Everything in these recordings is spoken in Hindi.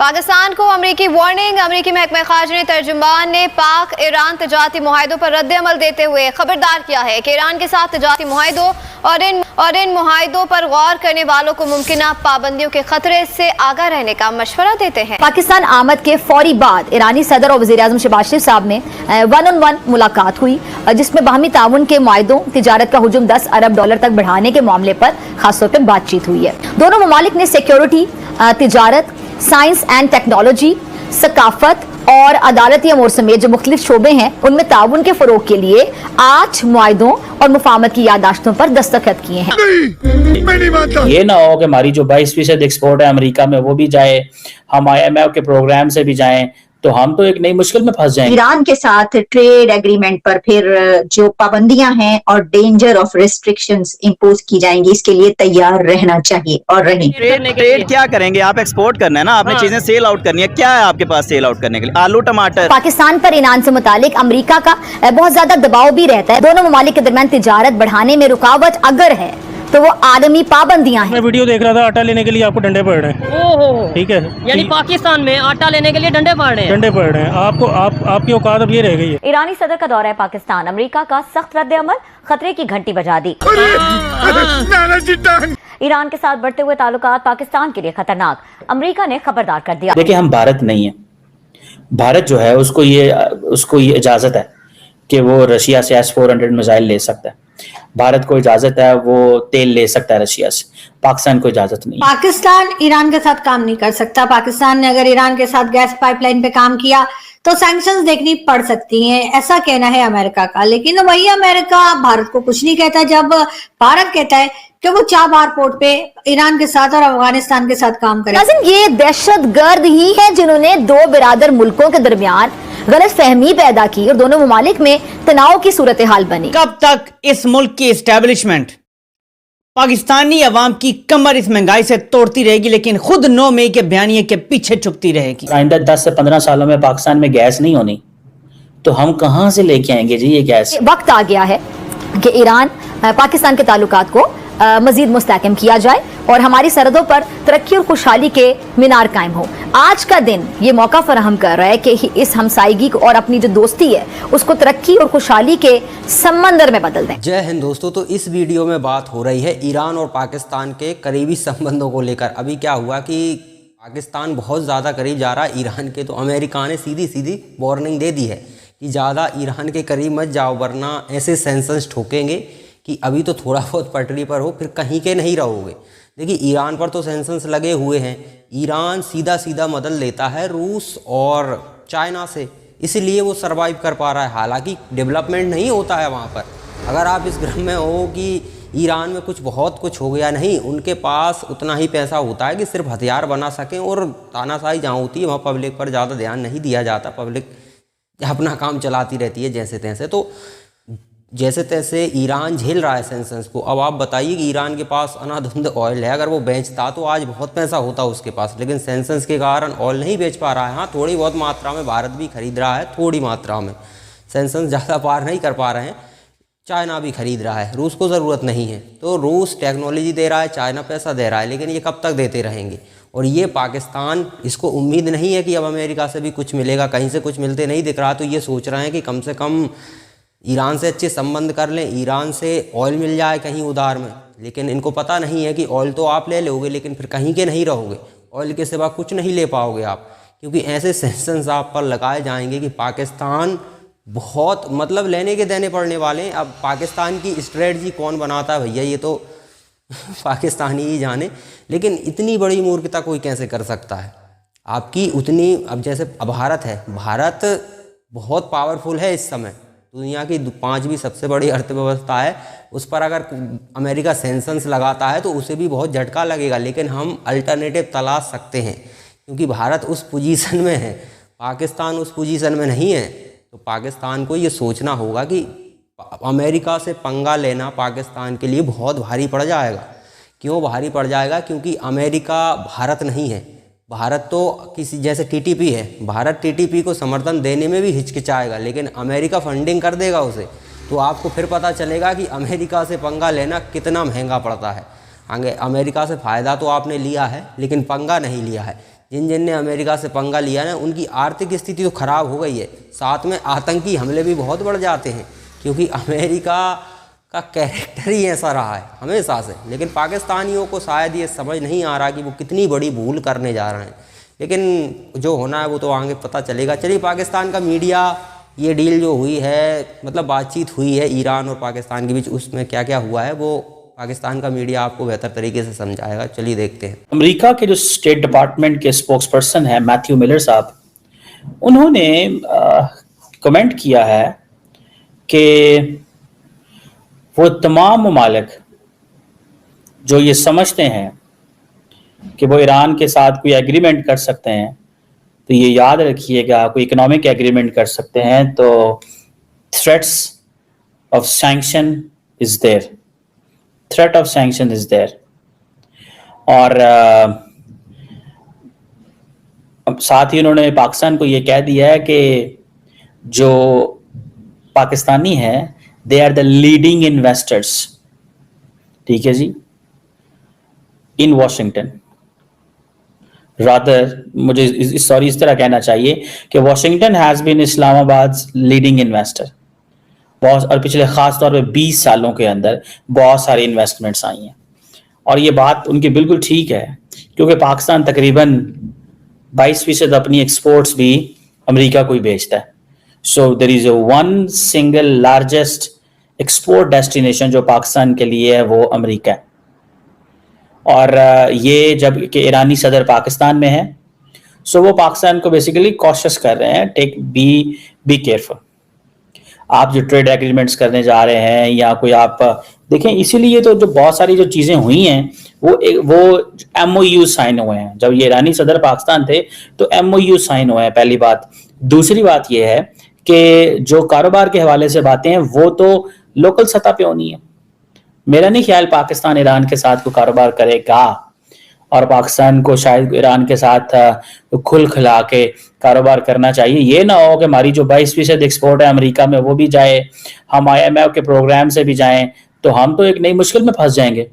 पाकिस्तान को अमरीकी वार्निंग। अमरीकी महकमा खारजा तर्जुमान ने पाक ईरान तजारती मुआहदों पर रद्द-ए-अमल देते हुए खबरदार किया है कि ईरान के साथ तजारती मुआहदों और इन मुआहदों पर गौर करने वालों को मुमकिन पाबंदियों के खतरे से आगाह रहने का मशवरा देते हैं। पाकिस्तान आमद के फौरी बाद ईरानी सदर और वज़ीर-ए-आज़म शहबाज शरीफ साहब ने 1-on-1 मुलाकात हुई, जिसमें बाहमी ताउन के मुआहदों, तिजारत का हुजूम $10 अरब तक बढ़ाने के मामले पर खासतौर पर बातचीत हुई है। दोनों ममालिक ने सिक्योरिटी, तिजारत, साइंस एंड टेक्नोलॉजी, सकाफत और अदालती अमूर समेत जो मुख्तलिफ शोबे हैं उनमें ताउन के फरोग के लिए 8 मुआहदों और मुफाहमत की यादाश्तों पर दस्तखत किए हैं। मैं नहीं मानता। ये ना हो कि हमारी जो 22% एक्सपोर्ट है अमेरिका में वो भी जाए, हम IMF के प्रोग्राम से भी जाएं, तो हम तो एक नई मुश्किल में फंस जाएंगे। ईरान के साथ ट्रेड एग्रीमेंट पर फिर जो पाबंदियां हैं और डेंजर ऑफ रिस्ट्रिक्शंस इंपोज की जाएंगी, इसके लिए तैयार रहना चाहिए और रहें। ट्रेड क्या करेंगे? आप एक्सपोर्ट करना है ना, आपने चीजें सेल आउट करनी है। क्या है आपके पास सेल आउट करने के लिए? आलू, टमाटर। पाकिस्तान पर ईरान से मुतालिक अमेरिका का बहुत ज्यादा दबाव भी रहता है। दोनों ममालिक के दरमियान तिजारत बढ़ाने में रुकावट अगर है तो वो आदमी पाबंदियां हैं। मैं वीडियो देख रहा था, आटा लेने के लिए आपको डंडे पड़ रहे हैं। ओहो, ठीक है, यानी पाकिस्तान में आटा लेने के लिए डंडे पड़ रहे हैं। डंडे पड़ रहे हैं आपको, आपकी औकात अब ये रह गई है। ईरानी सदर का दौरा है पाकिस्तान, अमेरिका का सख्त रद्द-ए-अमल खतरे की घंटी बजा दी। ईरान के साथ बढ़ते हुए ताल्लुकात पाकिस्तान के लिए खतरनाक, अमेरिका ने खबरदार कर दिया। देखिए, हम भारत नहीं है। भारत जो है उसको ये इजाजत है कि वो रशिया से S-400 मिसाइल ले सकता है। भारत को इजाजत है वो तेल ले सकता है रशिया से, पाकिस्तान को इजाजत नहीं। पाकिस्तान ईरान के साथ काम नहीं कर सकता। पाकिस्तान ने अगर ईरान के साथ गैस पाइपलाइन पे काम किया तो सैंक्शंस देखनी पड़ सकती हैं, ऐसा कहना है अमेरिका का। लेकिन वही अमेरिका भारत को कुछ नहीं कहता जब भारत कहता है कि वो चाबहार पोर्ट पे ईरान के साथ और अफगानिस्तान के साथ काम करे। ये दहशतगर्द ही है जिन्होंने दो बिरादर मुल्कों के दरमियान गलत फहमी पैदा की और दोनों ममालिक में तनाव की सूरत हाल बनी। कब तक इस मुल्क की एस्टेब्लिशमेंट पाकिस्तानी अवाम की कमर इस महंगाई से तोड़ती रहेगी, लेकिन खुद 9 मई के बयानिए के पीछे छुपती रहेगी। आइंदा 10 से 15 सालों में पाकिस्तान में गैस नहीं होनी तो हम कहां से लेके आएंगे जी ये गैस? वक्त आ गया है कि ईरान पाकिस्तान के ताल्लुकात को मजीद मुस्तहकम किया जाए और हमारी सरहदों पर तरक्की और खुशहाली के मीनार कायम हो। आज का दिन ये मौका फराहम कर रहा है कि इस हमसायगी को और अपनी जो दोस्ती है उसको तरक्की और खुशहाली के समंदर में बदल दें। जय हिंद दोस्तों, तो इस वीडियो में बात हो रही है ईरान और पाकिस्तान के करीबी संबंधों को लेकर। अभी क्या हुआ कि पाकिस्तान बहुत ज़्यादा करीब जा रहा है ईरान के, तो अमेरिका ने सीधी सीधी वार्निंग दे दी है कि ज़्यादा ईरान के करीब मत जाओ वरना ऐसे सैंक्शंस ठोकेंगे कि अभी तो थोड़ा बहुत पटरी पर हो, फिर कहीं के नहीं रहोगे। देखिए, ईरान पर तो सैंक्शंस लगे हुए हैं। ईरान सीधा सीधा मदद लेता है रूस और चाइना से, इसलिए वो सरवाइव कर पा रहा है। हालांकि डेवलपमेंट नहीं होता है वहाँ पर। अगर आप इस भ्रम में हो कि ईरान में बहुत कुछ हो गया, नहीं, उनके पास उतना ही पैसा होता है कि सिर्फ हथियार बना सकें, और तानाशाही जहाँ होती है वहाँ पब्लिक पर ज़्यादा ध्यान नहीं दिया जाता। पब्लिक अपना काम चलाती रहती है जैसे तैसे। तो जैसे तैसे ईरान झेल रहा है सैंक्शंस को। अब आप बताइए कि ईरान के पास अनाधुंध ऑयल है, अगर वो बेचता तो आज बहुत पैसा होता उसके पास, लेकिन सैंक्शंस के कारण ऑयल नहीं बेच पा रहा है। हाँ, थोड़ी बहुत मात्रा में भारत भी खरीद रहा है, थोड़ी मात्रा में। सैंक्शंस ज़्यादा पार नहीं कर पा रहे हैं। चाइना भी खरीद रहा है, रूस को ज़रूरत नहीं है, तो रूस टेक्नोलॉजी दे रहा है, चाइना पैसा दे रहा है, लेकिन ये कब तक देते रहेंगे? और ये पाकिस्तान, इसको उम्मीद नहीं है कि अब अमेरिका से भी कुछ मिलेगा, कहीं से कुछ मिलते नहीं दिख रहा, तो ये सोच रहे हैं कि कम से कम ईरान से अच्छे संबंध कर लें, ईरान से ऑयल मिल जाए कहीं उधार में। लेकिन इनको पता नहीं है कि ऑयल तो आप ले लोगे लेकिन फिर कहीं के नहीं रहोगे, ऑयल के सिवा कुछ नहीं ले पाओगे आप, क्योंकि ऐसे सैंक्शंस आप पर लगाए जाएंगे कि पाकिस्तान बहुत मतलब लेने के देने पड़ने वाले हैं। अब पाकिस्तान की स्ट्रेटजी कौन बनाता है भैया, ये तो पाकिस्तानी ही जाने, लेकिन इतनी बड़ी मूर्खता कोई कैसे कर सकता है आपकी उतनी। अब जैसे भारत है, भारत बहुत पावरफुल है इस समय, दुनिया की 5वीं सबसे बड़ी अर्थव्यवस्था है। उस पर अगर अमेरिका सैंक्शंस लगाता है तो उसे भी बहुत झटका लगेगा, लेकिन हम अल्टरनेटिव तलाश सकते हैं क्योंकि भारत उस पोजीशन में है, पाकिस्तान उस पोजीशन में नहीं है। तो पाकिस्तान को ये सोचना होगा कि अमेरिका से पंगा लेना पाकिस्तान के लिए बहुत भारी पड़ जाएगा। क्यों भारी पड़ जाएगा? क्योंकि अमेरिका भारत नहीं है। भारत तो किसी जैसे TTP है, भारत TTP को समर्थन देने में भी हिचकिचाएगा, लेकिन अमेरिका फंडिंग कर देगा उसे, तो आपको फिर पता चलेगा कि अमेरिका से पंगा लेना कितना महंगा पड़ता है। अमेरिका से फ़ायदा तो आपने लिया है लेकिन पंगा नहीं लिया है। जिन जिन ने अमेरिका से पंगा लिया ना, उनकी आर्थिक स्थिति तो खराब हो गई है, साथ में आतंकी हमले भी बहुत बढ़ जाते हैं, क्योंकि अमेरिका का कैरेक्टर ही ऐसा रहा है हमेशा से। लेकिन पाकिस्तानियों को शायद ये समझ नहीं आ रहा कि वो कितनी बड़ी भूल करने जा रहे हैं, लेकिन जो होना है वो तो आगे पता चलेगा। चलिए, पाकिस्तान का मीडिया ये डील जो हुई है, मतलब बातचीत हुई है ईरान और पाकिस्तान के बीच, उसमें क्या क्या हुआ है वो पाकिस्तान का मीडिया आपको बेहतर तरीके से समझाएगा। चलिए देखते हैं। अमेरिका के जो स्टेट डिपार्टमेंट के स्पोक्स पर्सन है मैथ्यू मिलर साहब, उन्होंने कमेंट किया है कि वो तमाम ममालिक जो ये समझते हैं कि वो ईरान के साथ कोई एग्रीमेंट कर सकते हैं, तो ये याद रखिएगा, कोई इकोनॉमिक एग्रीमेंट कर सकते हैं तो threats of sanction is there, threat of sanction is there. और अब साथ ही उन्होंने पाकिस्तान को ये कह दिया है कि जो पाकिस्तानी हैं they are the leading investors, ठीक है जी, इन वॉशिंगटन। रादर मुझे इस तरह कहना चाहिए कि Washington has been Islamabad leading investor बहुत, और पिछले खास तौर पे 20 सालों के अंदर बहुत सारी इन्वेस्टमेंट्स आई हैं। और ये बात उनकी बिल्कुल ठीक है, क्योंकि पाकिस्तान तकरीबन 22% अपनी एक्सपोर्ट्स भी अमेरिका को ही बेचता है। So there is one single largest export destination जो पाकिस्तान के लिए है वो अमेरिका है। और ये जब कि ईरानी सदर पाकिस्तान में है, सो वो पाकिस्तान को बेसिकली कॉशियस कर रहे हैं, टेक बी केयरफुल। आप जो ट्रेड एग्रीमेंट्स करने जा रहे हैं या कोई आप देखें, इसीलिए तो जो बहुत सारी जो चीज़ें हुई हैं वो MOU साइन हुए हैं। जब ये ईरानी सदर पाकिस्तान थे तो MOU साइन हुए हैं, पहली बात। दूसरी बात ये है कि जो कारोबार के हवाले से बातें हैं वो तो लोकल सतह पे होनी है। मेरा नहीं ख्याल पाकिस्तान ईरान के साथ कोई कारोबार करेगा, और पाकिस्तान को शायद ईरान के साथ खुल खिला के कारोबार करना चाहिए। ये ना हो कि हमारी जो 22% एक्सपोर्ट है अमेरिका में वो भी जाए, हम IMF के प्रोग्राम से भी जाएं, तो हम तो एक नई मुश्किल में फंस जाएंगे।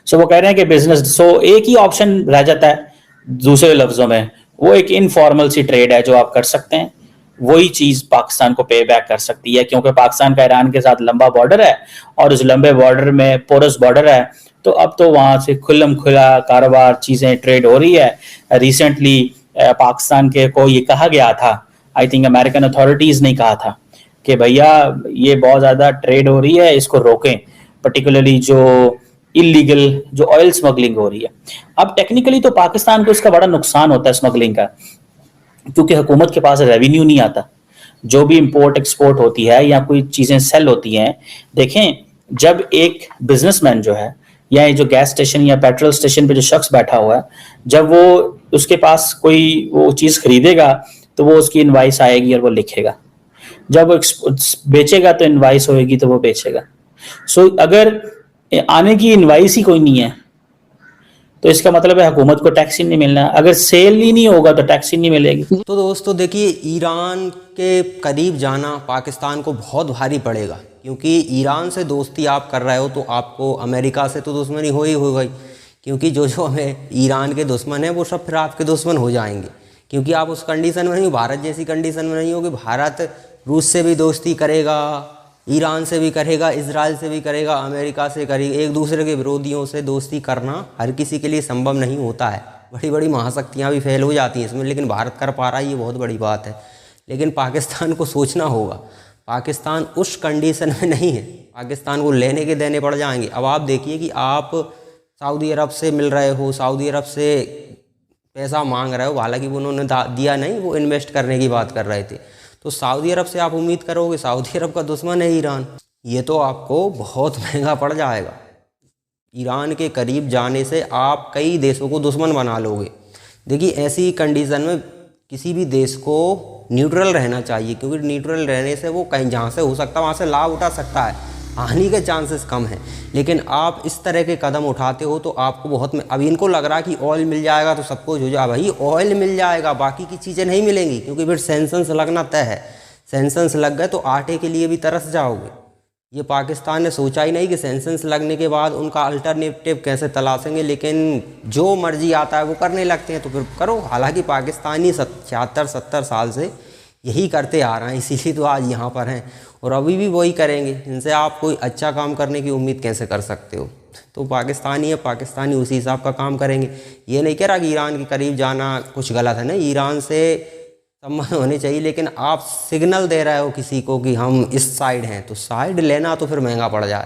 सो वो कह रहे हैं कि बिजनेस, सो एक ही ऑप्शन रह जाता है, दूसरे लफ्जों में वो एक इनफॉर्मल सी ट्रेड है जो आप कर सकते हैं। वही चीज पाकिस्तान को पे बैक कर सकती है, क्योंकि पाकिस्तान का ईरान के साथ लंबा बॉर्डर है और उस लंबे बॉर्डर में पोरस बॉर्डर है, तो अब तो वहां से खुल्लम खुला कारोबार चीजें ट्रेड हो रही है। रिसेंटली पाकिस्तान के को ये कहा गया था, आई थिंक अमेरिकन अथॉरिटीज ने कहा था कि भैया ये बहुत ज्यादा ट्रेड हो रही है, इसको रोकें, पर्टिकुलरली जो इलीगल जो ऑयल स्मगलिंग हो रही है। अब टेक्निकली तो पाकिस्तान को इसका बड़ा नुकसान होता है स्मगलिंग का, क्योंकि हुकूमत के पास रेवेन्यू नहीं आता। जो भी इंपोर्ट एक्सपोर्ट होती है या कोई चीजें सेल होती हैं, देखें जब एक बिजनेसमैन जो है या जो गैस स्टेशन या पेट्रोल स्टेशन पे जो शख्स बैठा हुआ है, जब वो उसके पास कोई वो चीज खरीदेगा तो वो उसकी इनवाइस आएगी और वो लिखेगा, जब वो बेचेगा तो इनवाइस होएगी तो वो बेचेगा। सो अगर आने की इनवाइस ही कोई नहीं है तो इसका मतलब है हुकूमत को टैक्स ही नहीं मिलना। अगर सेल ही नहीं होगा तो टैक्स ही नहीं मिलेगी। तो दोस्तों देखिए, ईरान के करीब जाना पाकिस्तान को बहुत भारी पड़ेगा, क्योंकि ईरान से दोस्ती आप कर रहे हो तो आपको अमेरिका से तो दुश्मनी हो गई, क्योंकि जो हमें ईरान के दुश्मन हैं वो सब फिर आपके दुश्मन हो जाएंगे, क्योंकि आप उस कंडीशन में नहीं हो, भारत जैसी कंडीशन में नहीं हो कि भारत रूस से भी दोस्ती करेगा, ईरान से भी करेगा, इजराइल से भी करेगा, अमेरिका से करेगा। एक दूसरे के विरोधियों से दोस्ती करना हर किसी के लिए संभव नहीं होता है, बड़ी बड़ी महाशक्तियाँ भी फेल हो जाती हैं इसमें, लेकिन भारत कर पा रहा है, ये बहुत बड़ी बात है। लेकिन पाकिस्तान को सोचना होगा, पाकिस्तान उस कंडीशन में नहीं है, पाकिस्तान को लेने के देने पड़ जाएंगे। अब आप देखिए कि आप सऊदी अरब से मिल रहे हो, सऊदी अरब से पैसा मांग रहे हो, हालांकि उन्होंने दिया नहीं, वो इन्वेस्ट करने की बात कर रहे थे, तो सऊदी अरब से आप उम्मीद करोगे, सऊदी अरब का दुश्मन है ईरान, ये तो आपको बहुत महंगा पड़ जाएगा। ईरान के करीब जाने से आप कई देशों को दुश्मन बना लोगे। देखिए, ऐसी कंडीशन में किसी भी देश को न्यूट्रल रहना चाहिए, क्योंकि न्यूट्रल रहने से वो कहीं जहाँ से हो सकता है वहाँ से लाभ उठा सकता है, हानि के चांसेस कम हैं। लेकिन आप इस तरह के कदम उठाते हो तो आपको बहुत अब इनको लग रहा है कि ऑयल मिल जाएगा तो सब कुछ हो जाएगा। भाई ऑयल मिल जाएगा, बाकी की चीज़ें नहीं मिलेंगी, क्योंकि फिर सैंक्शंस लगना तय है। सैंक्शंस लग गए तो आटे के लिए भी तरस जाओगे। ये पाकिस्तान ने सोचा ही नहीं कि सैंक्शंस लगने के बाद उनका अल्टरनेटिव कैसे तलाशेंगे, लेकिन जो मर्जी आता है वो करने लगते हैं, तो फिर करो। हालांकि पाकिस्तानी 76-70 साल से यही करते आ रहे हैं, इसीलिए तो आज यहाँ पर हैं और अभी भी वही करेंगे। इनसे आप कोई अच्छा काम करने की उम्मीद कैसे कर सकते हो? तो पाकिस्तानी है, पाकिस्तानी उसी हिसाब का काम करेंगे। ये नहीं कह रहा कि ईरान के करीब जाना कुछ गलत है, नहीं, ईरान से संबंध होने चाहिए, लेकिन आप सिग्नल दे रहे हो किसी को कि हम इस साइड हैं, तो साइड लेना तो फिर महंगा पड़ जाए।